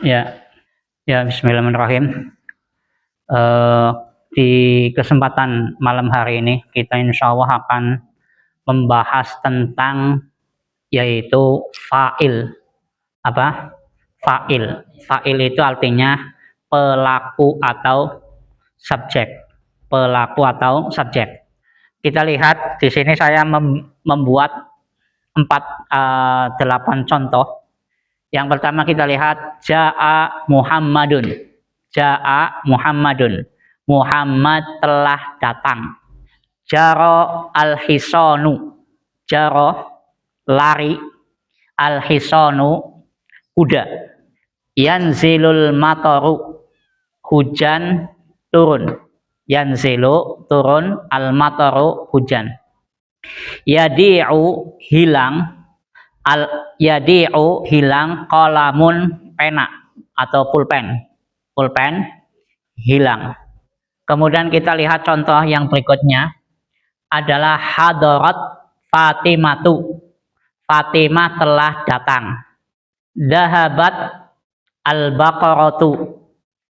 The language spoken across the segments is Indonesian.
Ya, ya, Bismillahirrahmanirrahim. Eh, di kesempatan malam hari ini kita insya Allah akan membahas tentang yaitu fa'il. Apa? Fa'il. Fa'il itu artinya pelaku atau subjek. Pelaku atau subjek. Kita lihat di sini saya membuat 8 contoh. Yang pertama kita lihat Ja'a Muhammadun. Ja'a Muhammadun. Muhammad telah datang. Jaro al-hisanu. Jaro lari. Al-hisanu kuda. Yanzilul mataru. Hujan turun. Yanzilu turun, al-mataru hujan. Yadi'u hilang. Yadi'u hilang, qalamun pena atau pulpen. Pulpen hilang. Kemudian kita lihat contoh yang berikutnya adalah hadarat Fatimatu. Fatimah telah datang. Dahabat al-baqaratu.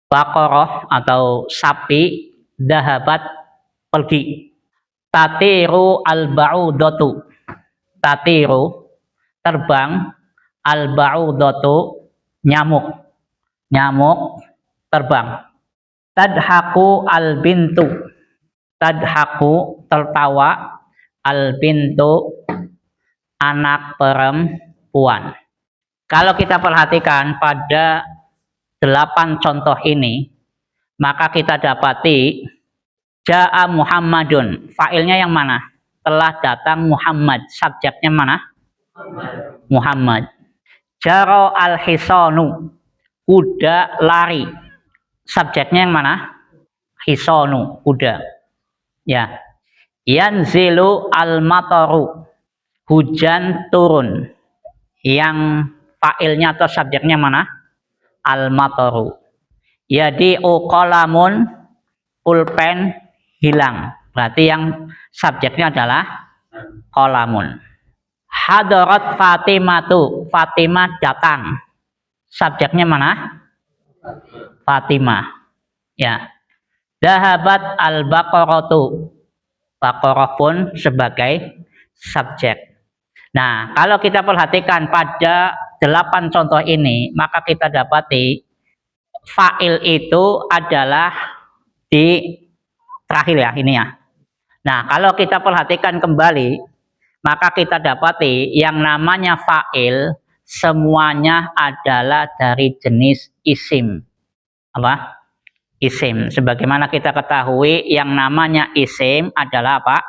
Baqarah atau sapi, dahabat pergi. Tatiru al-ba'udatu. Tatiru terbang, al-ba'udatu nyamuk. Nyamuk terbang. Tadhaku al-bintu. Tadhaku tertawa, al-bintu anak perempuan. Kalau kita perhatikan pada 8 contoh ini, maka kita dapati Ja'a Muhammadun. Fa'ilnya yang mana? Telah datang Muhammad. Subjeknya mana? Muhammad. Jaro al-hisanu. Kuda lari. Subjeknya yang mana? Hisanu, kuda. Ya. Yanzilu al-mataru. Hujan turun. Yang fa'ilnya atau subjeknya mana? Al-mataru. Yadi'u qalamun, pulpen hilang. Berarti yang subjeknya adalah qalamun. Hadarat Fatimatu. Fatimah datang. Subjeknya mana? Fatimah. Ya. Dahabat al-baqaratu. Baqarah pun sebagai subjek. Nah, kalau kita perhatikan pada 8 contoh ini, maka kita dapati fa'il itu adalah di terakhir ya, ini ya. Nah, kalau kita perhatikan kembali, maka kita dapati yang namanya fa'il semuanya adalah dari jenis isim. Apa? Isim. Sebagaimana kita ketahui yang namanya isim adalah apa?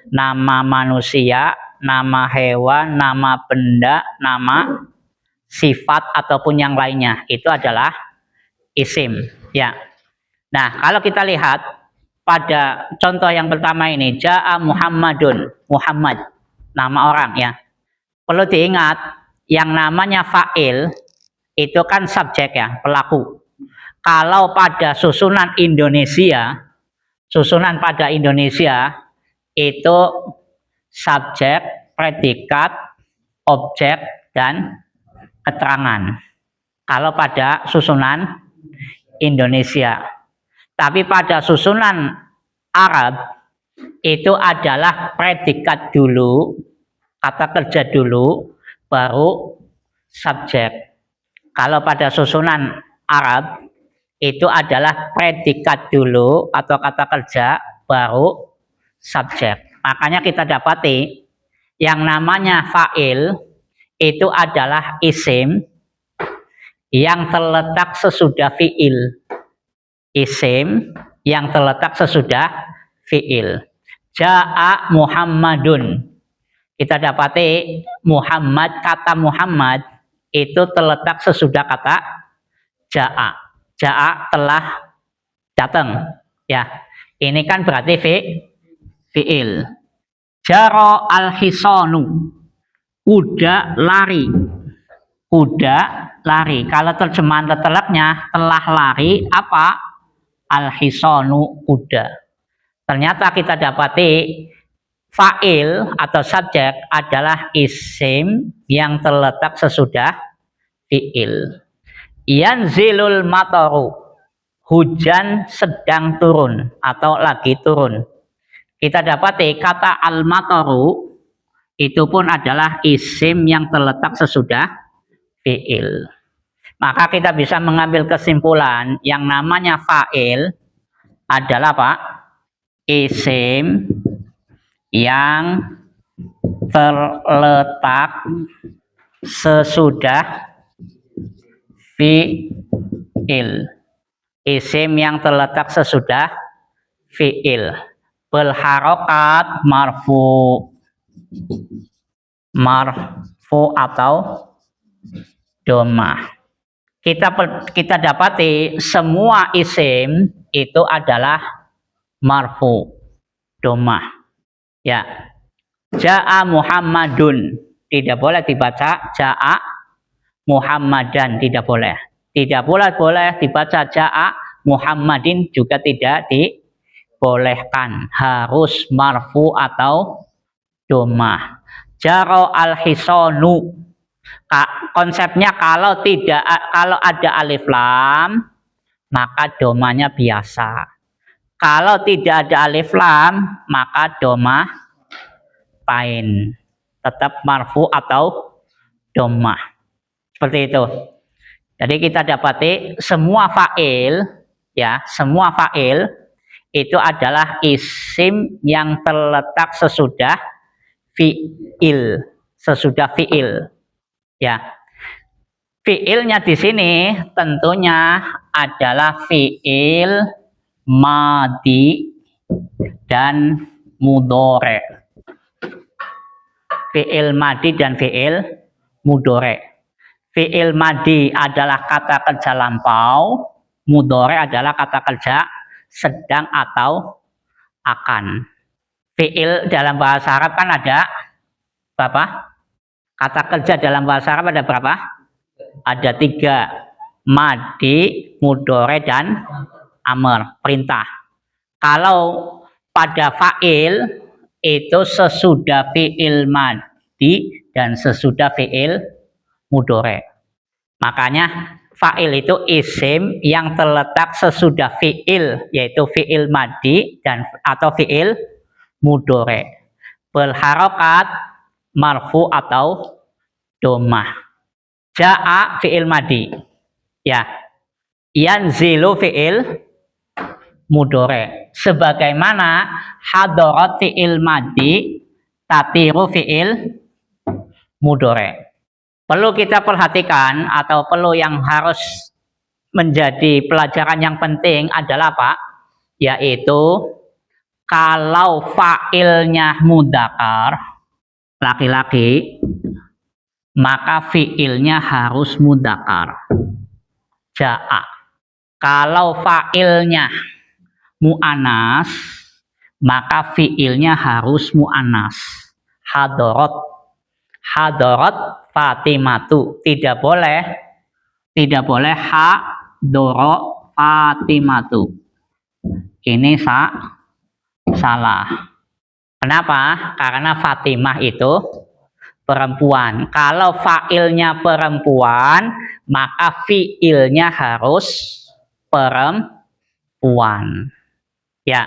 Nama manusia, nama hewan, nama benda, nama sifat ataupun yang lainnya. Itu adalah isim. Ya. Nah, kalau kita lihat pada contoh yang pertama ini, Ja'a Muhammadun. Muhammad. Nama orang ya. Perlu diingat, yang namanya fa'il itu kan subjek ya, pelaku. Kalau pada susunan pada Indonesia itu subjek, predikat, objek, dan keterangan. Kalau pada susunan Indonesia. Tapi pada susunan Arab itu adalah predikat dulu, kata kerja dulu, baru subjek. Kalau pada susunan Arab itu adalah predikat dulu atau kata kerja, baru subjek. Makanya kita dapati yang namanya fa'il itu adalah isim yang terletak sesudah fi'il. Isim yang terletak sesudah fi'il. Ja'a Muhammadun. Kita dapati Muhammad, kata Muhammad itu terletak sesudah kata Ja'a. Ja'a telah datang. Ya, ini kan berarti fi'il. Jaro al-hisanu. Kuda lari. Kuda lari. Kalau terjemahan leteleknya telah lari apa? Al-hisanu, kuda. Ternyata kita dapati fa'il atau subjek adalah isim yang terletak sesudah fi'il. Yanzilul mataru, hujan sedang turun atau lagi turun. Kita dapati kata al-mataru itu pun adalah isim yang terletak sesudah fi'il. Maka kita bisa mengambil kesimpulan yang namanya fa'il adalah apa? Isim yang terletak sesudah fi'il. Isim yang terletak sesudah fi'il. Berharokat marfu. Marfu atau domah. Kita dapati semua isim itu adalah marfu, domah. Ya. Ja'a Muhammadun, tidak boleh dibaca ja'a Muhammadan, tidak boleh. Tidak boleh dibaca ja'a Muhammadin, juga tidak dibolehkan. Harus marfu atau domah. Jaro al-hisonu, konsepnya kalau ada alif lam maka domanya biasa. Kalau tidak ada alif lam maka domah pain, tetap marfu atau domah. Seperti itu. Jadi kita dapati semua fa'il, ya, semua fa'il itu adalah isim yang terletak sesudah fi'il, sesudah fi'il. Ya. Fi'ilnya di sini tentunya adalah fi'il madi dan mudhore. Fi'il madi dan fi'il mudhore. Fi'il madi adalah kata kerja lampau, mudhore adalah kata kerja sedang atau akan. Fi'il dalam bahasa Arab kan ada berapa? Kata kerja dalam bahasa Arab ada berapa? Ada 3. Madi, mudhore, dan amr, perintah. Kalau pada fa'il itu sesudah fi'il madi dan sesudah fi'il mudhore. Makanya fa'il itu isim yang terletak sesudah fi'il, yaitu fi'il madi dan atau fi'il mudhore. Berharokat marfu atau domah. Ja'a fi'il madi, ya. Yanzilu fi'il mudhore. Sebagaimana hadarat fi'il madi, tatiru fi'il mudhore. Perlu kita perhatikan atau perlu yang harus menjadi pelajaran yang penting adalah apa? Yaitu kalau fa'ilnya mudzakkar, laki-laki, maka fi'ilnya harus mudzakkar. Ja'a. Kalau fa'ilnya mu'annas, maka fi'ilnya harus mu'annas. Hadarat. Hadarat Fatimatu. Tidak boleh hadoro Fatimatu. Ini salah. Kenapa? Karena Fatimah itu perempuan. Kalau fa'ilnya perempuan, maka fi'ilnya harus perempuan. Ya.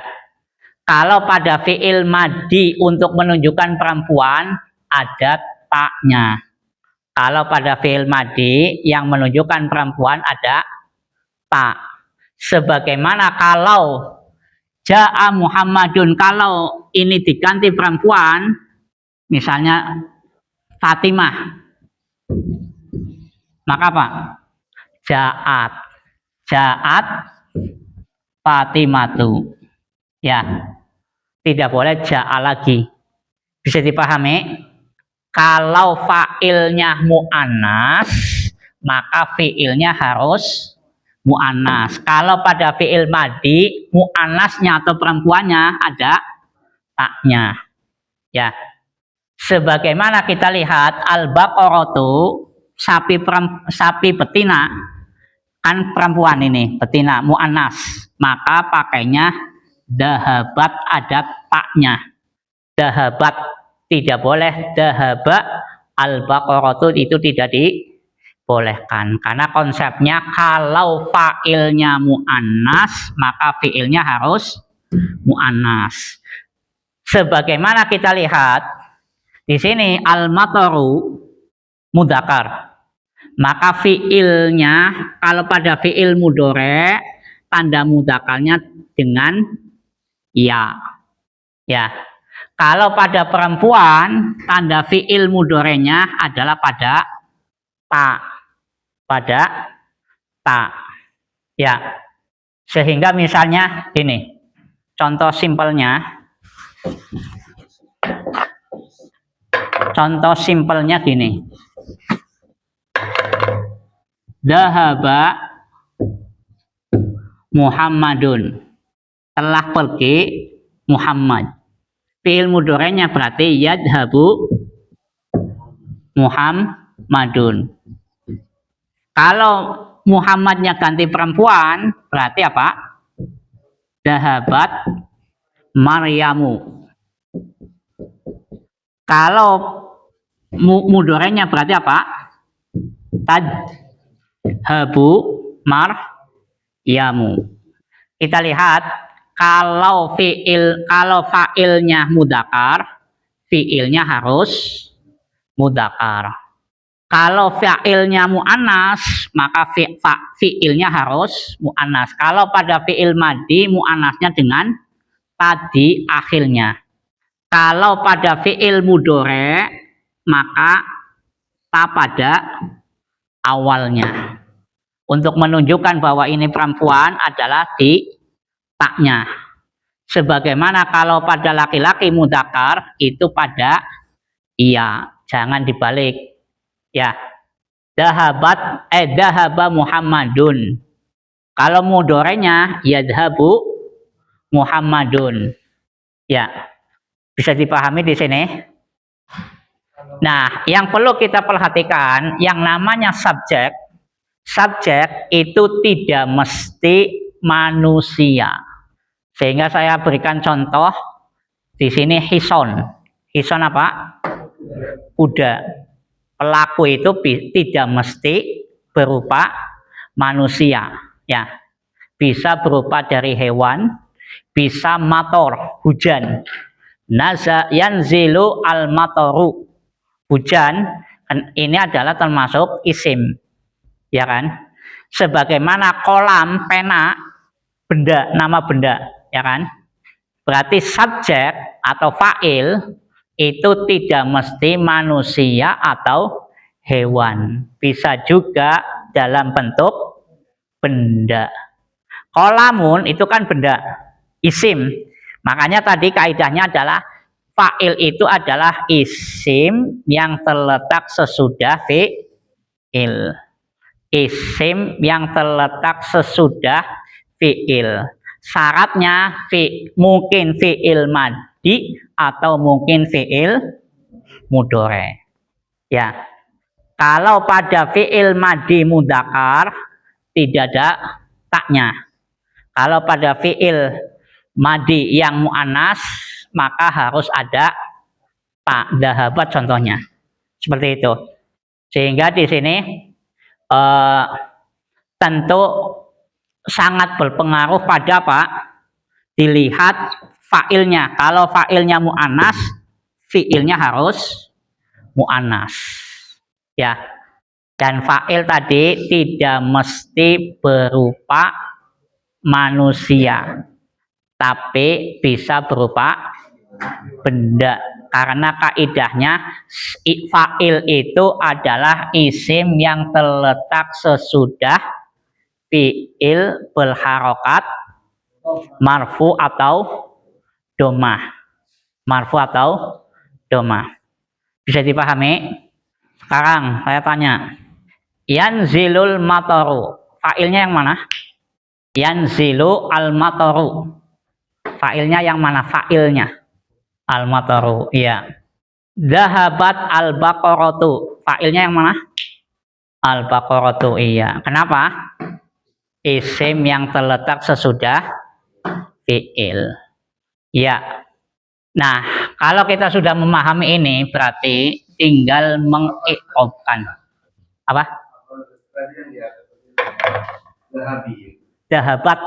Kalau pada fi'il madi untuk menunjukkan perempuan ada taknya. Kalau pada fi'il madi yang menunjukkan perempuan ada tak. Sebagaimana kalau ja'a Muhammadun, kalau ini diganti perempuan, misalnya Fatimah, maka apa? Ja'at Fatimatu. Ya, tidak boleh ja'a lagi. Bisa dipahami? Kalau fa'ilnya mu'annas, maka fi'ilnya harus mu'annas. Kalau pada fi'il madi, mu'annasnya atau perempuannya ada taknya. Ya. Sebagaimana kita lihat al-baqaratu, sapi betina, kan perempuan ini, betina, mu'annas. Maka pakainya dahabat, ada taknya. Dahabat, tidak boleh dahaba al-baqaratu, itu tidak bolehkan. Karena konsepnya kalau fa'ilnya mu'annas, maka fi'ilnya harus mu'annas. Sebagaimana kita lihat di sini al-mataru mudzakkar. Maka fi'ilnya kalau pada fi'il mudhari tanda mudzakarnya dengan ya. Ya. Kalau pada perempuan tanda fi'il mudhari'nya adalah pada ta. Pada ta. Ya. Sehingga misalnya ini. Contoh simpelnya. Contoh simpelnya gini. Dhahaba Muhammadun. Telah pergi Muhammad. Fi'il mudhari'nya berarti yadhabu Muhammadun. Kalau Muhammadnya ganti perempuan, berarti apa? Dhahabat Maryamu. Kalau mudhari'nya berarti apa? Tadhabu Maryamu. Kita lihat kalau fa'ilnya mudzakkar, fi'ilnya harus mudzakkar. Kalau fa'ilnya mu'annas, maka fi'ilnya harus mu'annas. Kalau pada fi'il madhi, mu'annasnya dengan tadi akhirnya. Kalau pada fi'il mudhari, maka ta pada awalnya. Untuk menunjukkan bahwa ini perempuan adalah di taknya. Sebagaimana kalau pada laki-laki mudzakkar itu pada iya, jangan dibalik. Ya. Dhahaba Muhammadun. Kalau mudhari'nya yadhabu Muhammadun. Ya. Bisa dipahami di sini? Nah, yang perlu kita perhatikan yang namanya subjek. Subjek itu tidak mesti manusia. Sehingga saya berikan contoh di sini hison. Hison apa? Kuda. Pelaku itu tidak mesti berupa manusia, ya. Bisa berupa dari hewan, bisa mator, hujan. Yanzilu al-matoru. Hujan ini adalah termasuk isim. Ya kan? Sebagaimana kolam, pena, benda, nama benda, ya kan? Berarti subjek atau fa'il itu tidak mesti manusia atau hewan. Bisa juga dalam bentuk benda. Kolamun itu kan benda, isim. Makanya tadi kaidahnya adalah fa'il itu adalah isim yang terletak sesudah fi'il. Isim yang terletak sesudah fi'il. Syaratnya mungkin fi'il madhi atau mungkin fi'il mudhari. Ya. Kalau pada fi'il madhi mudzakkar tidak ada taknya. Kalau pada fi'il madhi yang mu'annas maka harus ada tak. Dhahabat contohnya. Seperti itu. Sehingga di sini tentu sangat berpengaruh pada apa? Dilihat fa'ilnya. Kalau fa'ilnya mu'annas, fi'ilnya harus mu'annas. Ya. Dan fa'il tadi tidak mesti berupa manusia, tapi bisa berupa benda. Karena kaidahnya fa'il itu adalah isim yang terletak sesudah fi'il berharokat marfu atau domah. Marfu atau domah. Bisa dipahami? Sekarang saya tanya. Yanzilul mataru. Fa'ilnya yang mana? Yanzilu al-mataru. Fa'ilnya yang mana? Fa'ilnya. Al-mataru, iya. Dhahabat al-baqaratu. Fa'ilnya yang mana? Al-baqaratu, iya. Kenapa? Isim yang terletak sesudah fi'il. Iya. Nah, kalau kita sudah memahami ini, berarti tinggal mengi'rabkan. Apa? Dahabat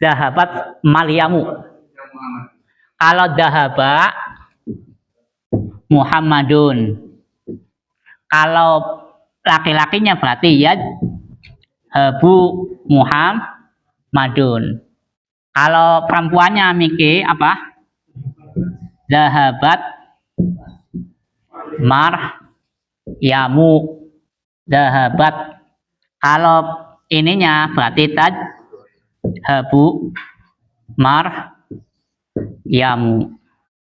dahabat Maryamu. Kalau dahaba Muhammadun. Kalau laki-lakinya berarti yadhabu Muhammadun. Kalau perempuannya Miki apa? Dahabat Maryamu. Dahabat. Kalau ininya berarti tadhabu Maryamu.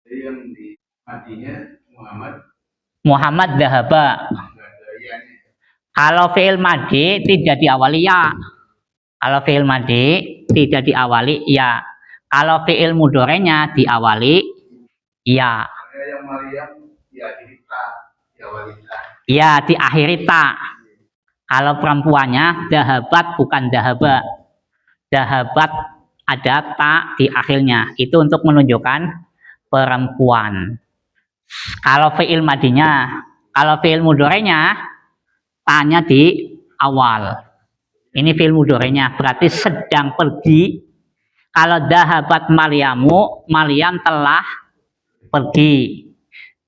Jadi yang di matinya Muhammad dahaba. Kalau fi'il madi tidak diawali ya. Kalau fi'il madi tidak diawali ya. Kalau fi'il mudhorenya diawali ya. Yang Maryam diakhiri ta, diawali ta. Ya, diakhiri ta. Kalau perempuannya dahabat bukan dahaba. Dahabat ada ta di akhirnya. Itu untuk menunjukkan perempuan. Kalau fi'il madinya, kalau fi'il mudhorenya tanya di awal. Ini fi'il mudhorenya berarti sedang pergi. Kalau dahabat Maryamu, Maryam telah pergi.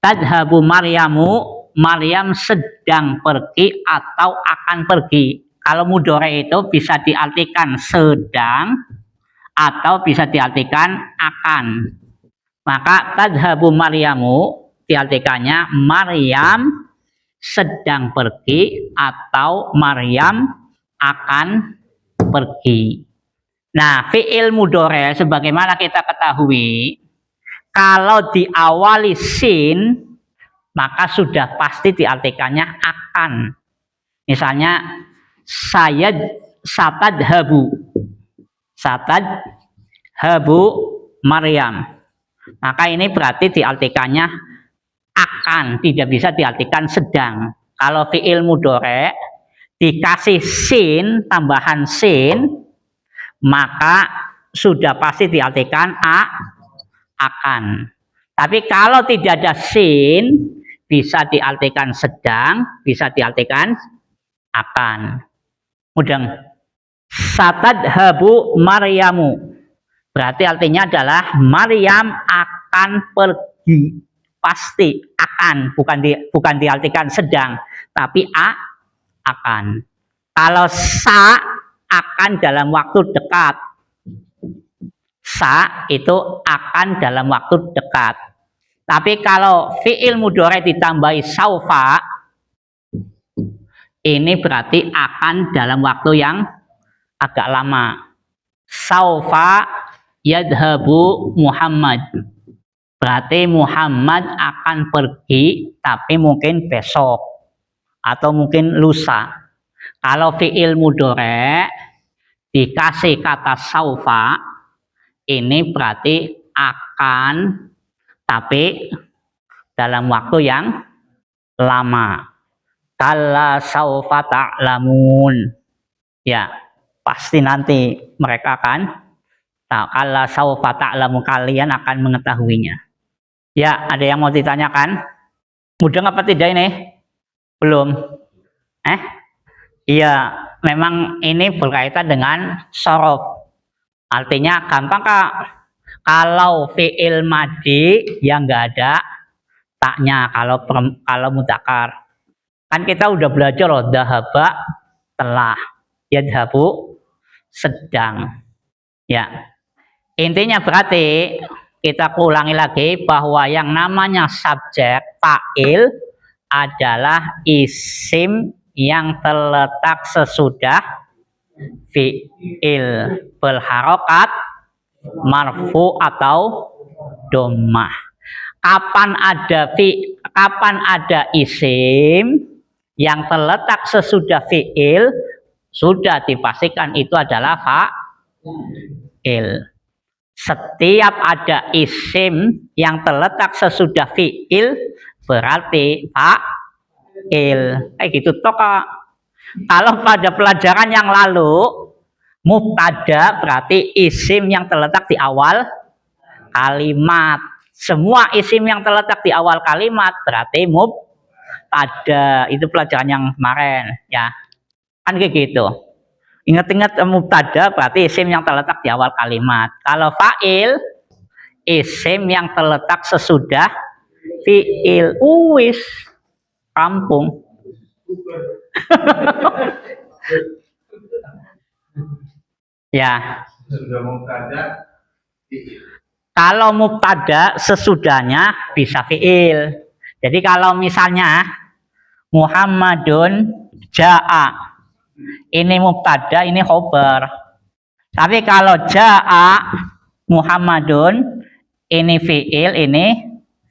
Tadhabu Maryamu, Maryam sedang pergi atau akan pergi. Kalau mudhore itu bisa diartikan sedang atau bisa diartikan akan. Maka tadhabu Maryamu diartikannya Maryam sedang pergi atau Maryam akan pergi. Nah, fi'il mudhore sebagaimana kita ketahui, kalau diawali sin, maka sudah pasti diartikannya akan. Misalnya, satadhabu Maryam. Maka ini berarti diartikannya akan, tidak bisa diartikan sedang. Kalau fi'il mudhore dikasih sin, tambahan sin, maka sudah pasti diartikan akan. Tapi kalau tidak ada sin, bisa diartikan sedang, bisa diartikan akan. Mudeng. Satadhabu Maryamu. Berarti artinya adalah Maryam akan pergi. Pasti akan, bukan diartikan sedang, tapi akan. Kalau sa akan dalam waktu dekat. Sa itu akan dalam waktu dekat. Tapi kalau fi'il mudhore ditambahi saufa, ini berarti akan dalam waktu yang agak lama. Saufa yadhabu Muhammad. Berarti Muhammad akan pergi, tapi mungkin besok atau mungkin lusa. Kalau fi'il mudhore dikasih kata saufa, ini berarti akan, tapi dalam waktu yang lama. Kalla saufa ta'lamun. Ya, pasti nanti mereka akan tahu. Kalla saufa ta'lamun, kalian akan mengetahuinya. Ya, ada yang mau ditanyakan? Mudeng apa tidak ini? Belum? Iya, memang ini berkaitan dengan sorof. Artinya gampang Kak. Kalau fi'il madi yang enggak ada taknya, kalau mudzakkar. Kan kita udah belajar loh, dahaba telah, yadhabu sedang. Ya. Intinya berarti kita ulangi lagi bahwa yang namanya subjek fa'il adalah isim yang terletak sesudah fi'il berharokat marfu atau dhammah. Kapan ada isim yang terletak sesudah fi'il, sudah dipastikan itu adalah fa'il. Setiap ada isim yang terletak sesudah fi'il berarti fa'il. Kayak gitu toh Kak. Kalau pada pelajaran yang lalu mubtada berarti isim yang terletak di awal kalimat. Semua isim yang terletak di awal kalimat berarti mubtada. mubtada. Itu pelajaran yang kemarin ya. Kan kayak gitu. Ingat-ingat mubtada berarti isim yang terletak di awal kalimat. Kalau fa'il isim yang terletak sesudah fi'il. Uwis kampung. Ya. Sudah mubtada Kalau mubtada sesudahnya bisa fi'il. Jadi kalau misalnya Muhammadun ja'a. Ini mubtada, ini khobar. Tapi kalau ja'a Muhammadun, ini fi'il, ini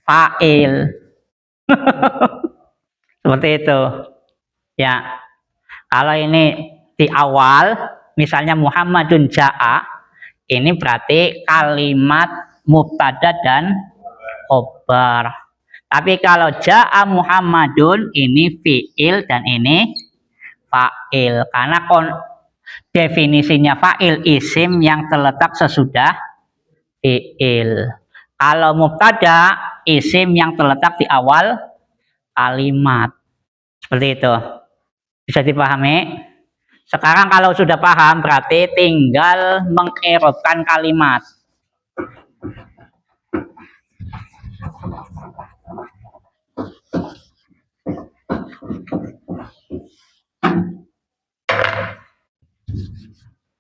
fa'il. Seperti itu. Ya. Kalau ini di awal, misalnya Muhammadun ja'a, ini berarti kalimat mubtada dan khobar. Tapi kalau ja'a Muhammadun, ini fi'il dan ini fa'il. Karena definisinya fa'il isim yang terletak sesudah fi'il. Kalau mubtada isim yang terletak di awal kalimat. Seperti itu. Bisa dipahami? Sekarang kalau sudah paham berarti tinggal mengi'rabkan kalimat.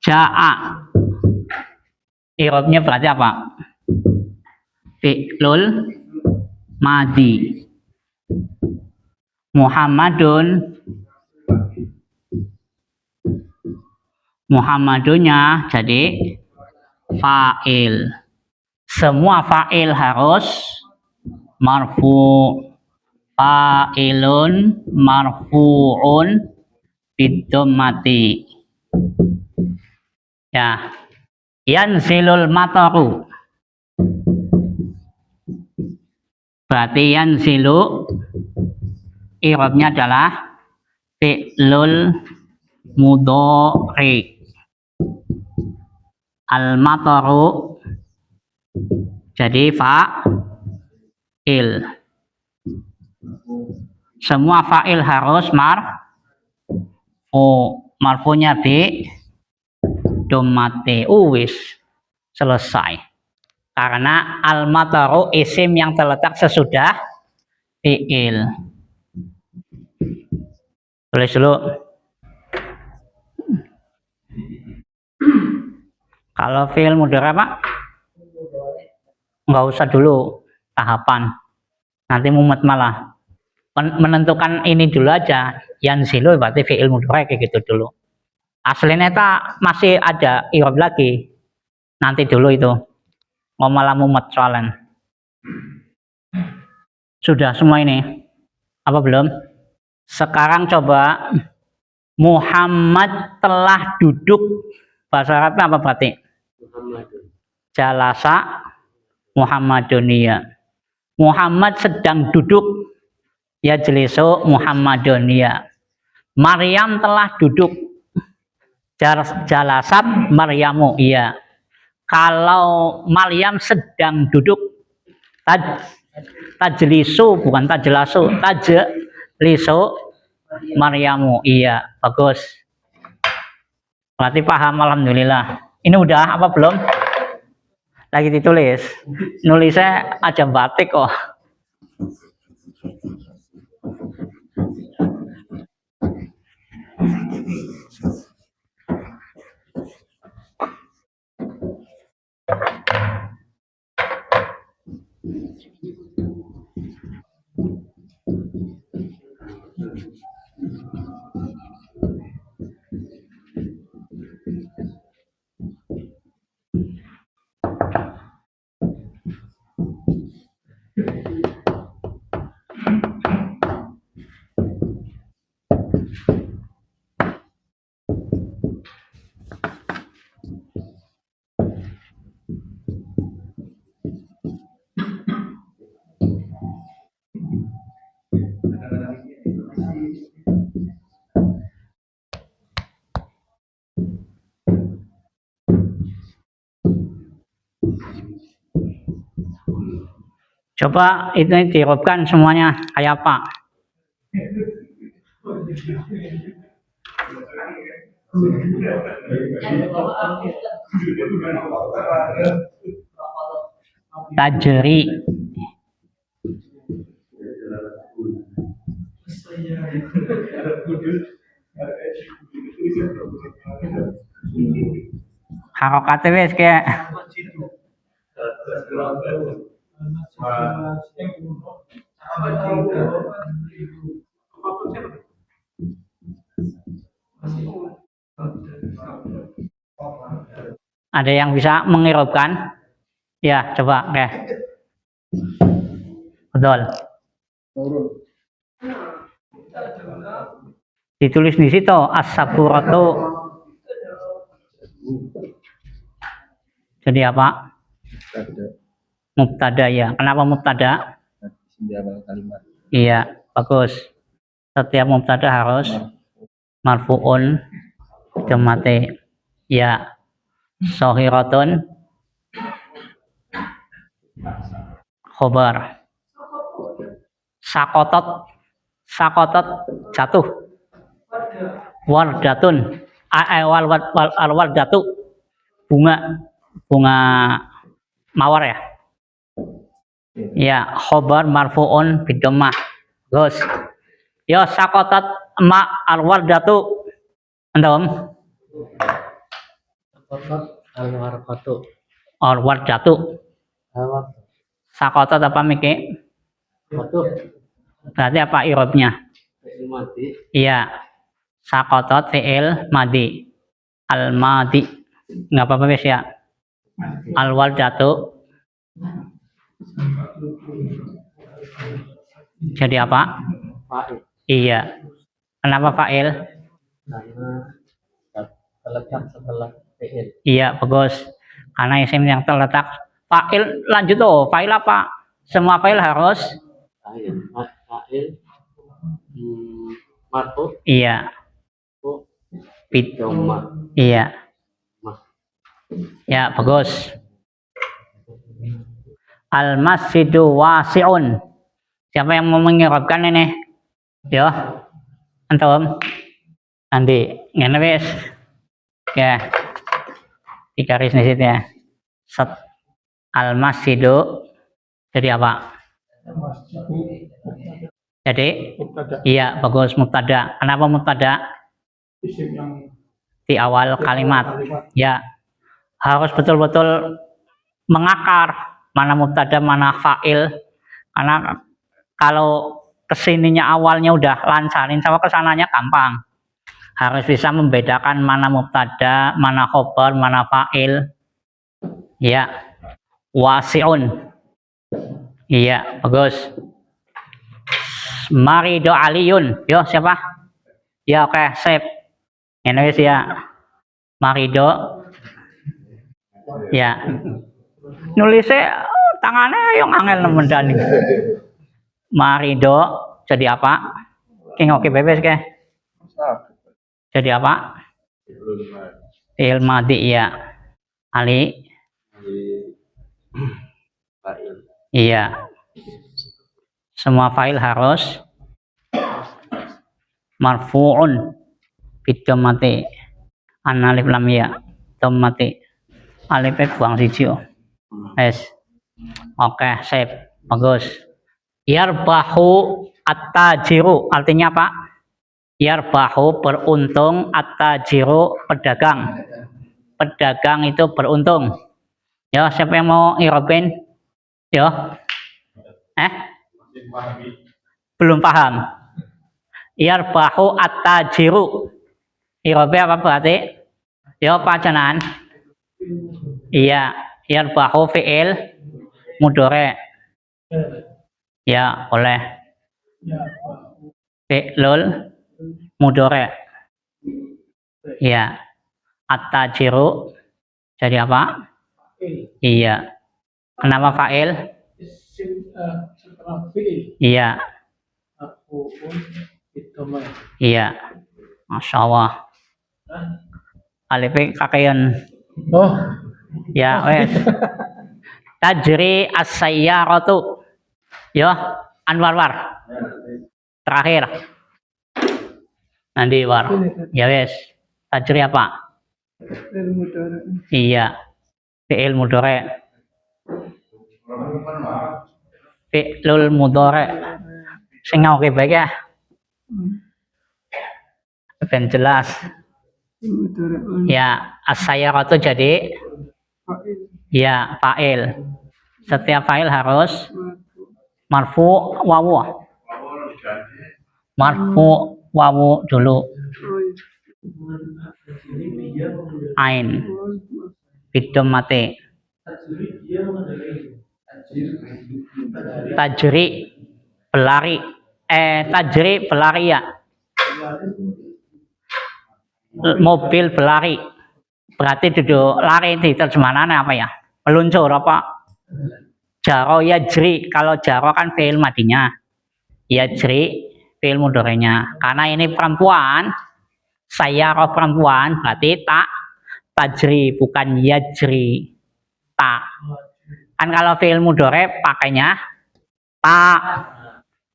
Ja'a. I'rabnya berarti apa? Fi'lul madhi. Muhammadunnya jadi fa'il. Semua fa'il harus marfu. Fa'ilun marfu'un bidhammati. Ya. Yanzilul mataru. Berarti yanzilu i'rabnya adalah fi'lul mudhari. Al mataru jadi fa'il. Semua fa'il harus marfunya bi dhammati. Uwis selesai. Karena al mataru isim yang terletak sesudah fi'il. Tulis dulu. Kalau fi'il mudhari Pak, nggak usah dulu tahapan. Nanti mumet malah. Menentukan ini dulu aja. Yanzilu berarti fi'il mudhari kayak gitu dulu. Aslinya masih ada i'rab lagi. Nanti dulu itu. Mau malah mumet soalan. Sudah semua ini? Apa belum? Sekarang coba Muhammad telah duduk. Bahasa Arabnya apa berarti? Jalasa Muhammaduniyah. Muhammad sedang duduk. Ya jelisu Muhammaduniyah. Maryam telah duduk. Jalasat Maryamu. Iya. Kalau Maryam sedang duduk, tajlisu bukan tajlasu, tajlisu Maryamu. Iya, bagus. Berarti paham, alhamdulillah. Ini udah apa belum? Lagi ditulis. Nulisnya aja batik kok. Coba itu diirobkan semuanya kayak apa? Tajri. Harokate wis kayak ada yang bisa mengirobkan? Ya, coba oke. Betul. Ditulis di situ as-saburatu. Jadi apa? Mubtada ya. Kenapa mubtada? Iya, bagus. Setiap mubtada harus marfu'un mati. Ya. Sohiratun khobar. Sakotot jatuh. Wardatun wardatu bunga mawar ya. Ya, khobar marfu'un bidomah. Terus ya sakotot ma alwardatu. Antum? Alwardatu. Sakotot apa Miki? Berarti apa irobnya? Iya. Sakotot fi'il madi. Al-madi. Enggak apa-apa wis ya. Al-waldatu. Jadi apa? Fa'il. Iya. Kenapa fa'il? Karena terletak setelah fi'il. Iya, bagus. Karena isim yang terletak fa'il lanjut tuh. Fa'il apa? Semua fa'il harus Fa'il marfu. Iya. Bidomah. Iya. Ya, bagus. Al-masjidu wasi'un. Siapa yang mau mengirabkan ini? Yo. Antum. Nanti ngene wis. Ya. Di garis di situ ya. Set. Al-masjidu jadi apa? Jadi iya, bagus mubtada. Kenapa mubtada? Di awal kalimat. Ya. Harus betul-betul mengakar mana mubtada mana fa'il. Karena kalau kesininya awalnya udah lancarin sama kesananya gampang. Harus bisa membedakan mana mubtada, mana khobar, mana fa'il. Ya. Wasi'un. Iya, bagus. Marido Aliyun. Yo, siapa? Ya, oke, sip. Ini wis ya. Marido. Ya. Nulisnya tangannya yang angel nemen. Marido jadi apa? King oke bebas ke? Jadi apa? Fi'il madi ya. Ali. Iya. Semua fa'il harus marfu'un bidomati. An alif lam ya. Domati. Alifnya buang siji. Yes. Oke, sip. Bagus. Yarbahu at-tajiru. Artinya apa? Yarbahu beruntung, at-tajiru pedagang. Pedagang itu beruntung. Ya, siapa yang mau irobin? Ya. Belum paham. Yarbahu at-tajiru. Irobe apa berarti? Ya, pacanan. Iya, yarbahu fi'il mudhari. Ya, boleh. Fi'lul mudhari. Ya. At-tajiru jadi apa? Iya. Kenapa fa'il? Iya. Iya. Masya Allah. Alif kakean. Oh. Ya, wes. Tajri as-sayyaratu. Yo, Anwar. Terakhir. Nanti war. Ya wes. Tajri apa? Iya. Fi'il mudhari. Fi'lul mudhari. Sing oke baik ya. Ben jelas. Ya, as-sayyaratu jadi ya fa'il. Setiap fa'il harus marfu wawu. Marfu wawu dulu. Ain. Bidom mati. Tajri berlari. Tajri berlari ya. Mobil berlari. Berarti duduk lari di terjemahannya apa ya? Meluncur apa? Jaro yajri. Kalau jaro kan fi'il madinya. Yajri fi'il mudhari'nya. Karena ini perempuan, saya roh perempuan, berarti tak tajri bukan yajri. Tak. Kan kalau fi'il mudhari' pakainya tak.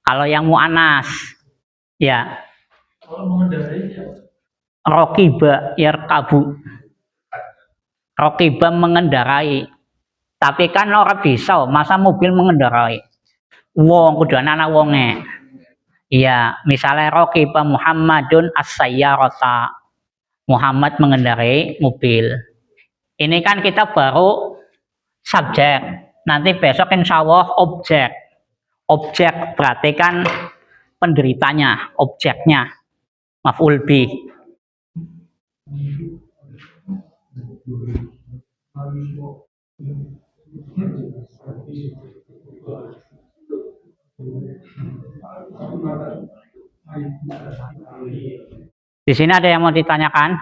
Kalau yang mu'anas ya rokiba yarkabu. Rokiba mengendarai. Tapi kan orang bisa, masa mobil mengendarai. Wong kudu anak wonge. Iya, misalnya rokiba Muhammadun as-sayyarata. Muhammad mengendarai mobil. Ini kan kita baru subjek. Nanti besok insya Allah objek. Objek berarti kan penderitanya, objeknya. Maf'ul bih. Di sini ada yang mau ditanyakan?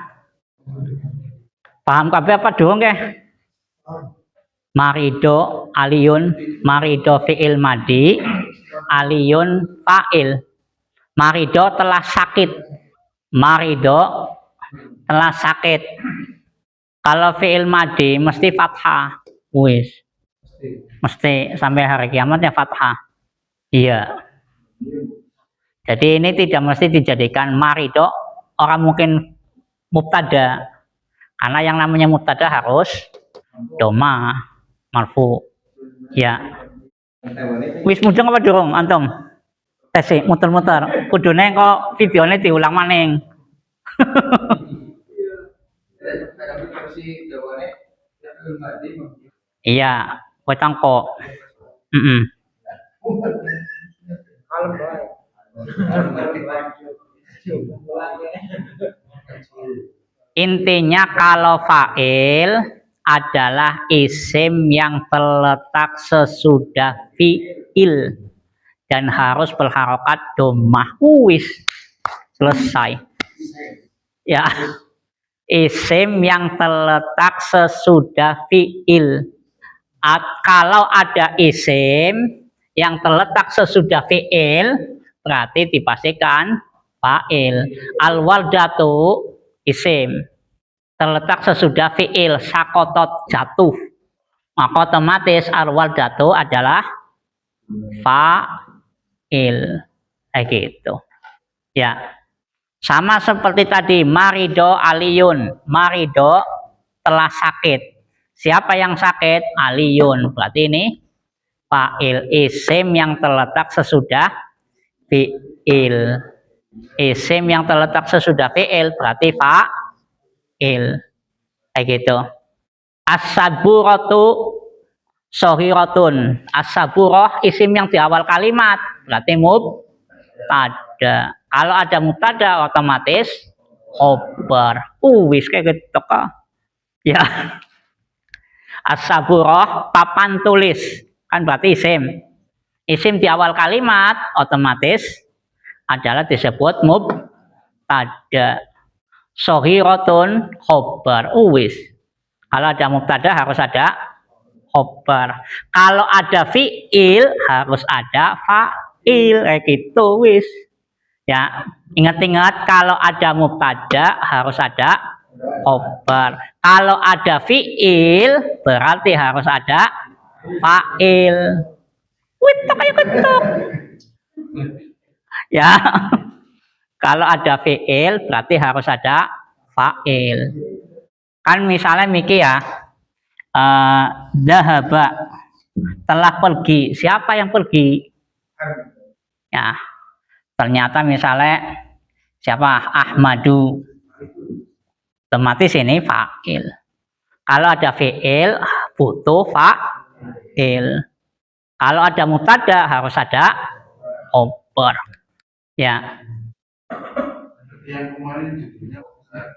Paham kabeh apa dong ke? Marido aliyun, marido fi'il madi, aliyun fa'il. Marido telah sakit. Marido telah sakit. Kalau fi'il madi mesti fathah. Wis. Mesti sampai hari kiamat ya fathah. Iya. Jadi ini tidak mesti dijadikan marido. Orang mungkin mubtada. Karena yang namanya mubtada harus doma marfu. Ya. Wis mudeng apa durung antum? Tes muter-muter. Kudune kok videonya diulang maning. Iya, potong kok. Intinya kalau fa'il adalah isim yang terletak sesudah fi'il dan harus berharokat dhammah. Wis selesai. Ya. Isim yang terletak sesudah fi'il. Kalau ada isim yang terletak sesudah fi'il berarti dipastikan fa'il. Al-waldatu isim terletak sesudah fi'il, sakotot jatuh, maka otomatis al-waldatu adalah fa'il. Kayak gitu ya, sama seperti tadi marido aliyun. Marido telah sakit. Siapa yang sakit? Aliyun. Berarti ini fa'il, isim yang terletak sesudah fi'il. Isim yang terletak sesudah fi'il berarti fa'il. Kayak gitu. As-saburatu sohiratun. As-saburah isim yang di awal kalimat berarti mubtada. Kalau ada mubtada otomatis khobar. Wis kayak gitu kok. Ya. As-saburah papan tulis kan berarti isim. Isim di awal kalimat otomatis adalah disebut mubtada. Sohiratun khobar. Wis. Kalau ada mubtada harus ada khobar. Kalau ada fi'il harus ada fa'il. Kayak gitu wis. Ya, ingat-ingat kalau ada mubtada harus ada khobar. Kalau ada fi'il berarti harus ada fa'il. Wih, kayak ketuk. Ya. Kalau ada fi'il berarti harus ada fa'il. Kan misalnya Miki ya, dhahaba telah pergi. Siapa yang pergi? Ya, ternyata misalnya siapa? Ahmadu. Otomatis ini fa'il. Kalau ada fi'il butuh fa'il. Kalau ada mutada harus ada khobar. Ya. Yang kemarin judulnya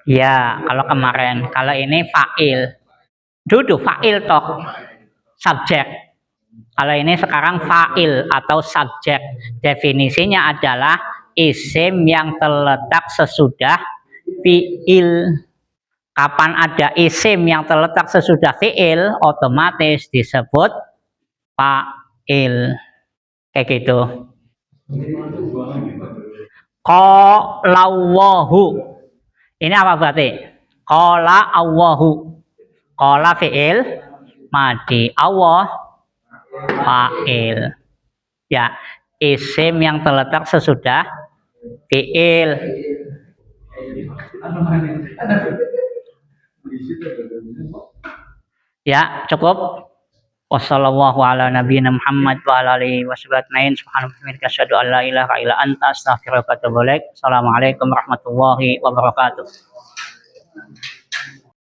Ya, kalau kemarin, kalau ini fa'il. Duduk fa'il toh, subjek. Kalau ini sekarang fa'il atau subjek. Definisinya adalah isim yang terletak sesudah fi'il. Kapan ada isim yang terletak sesudah fi'il, otomatis disebut fa'il. Kayak gitu. Qalawwahu. Ini apa berarti? Qala Allahu. Qala fi'il madi, Allah fa'il. Ya, isim yang terletak sesudah fi'il. Ya, cukup. Wassallallahu ala nabiyina Muhammad wa ala alihi washabihi subhanallahi asyhadu an la ilaha illa anta astaghfiruka wa atubu ilaik. Assalamualaikum warahmatullahi wabarakatuh.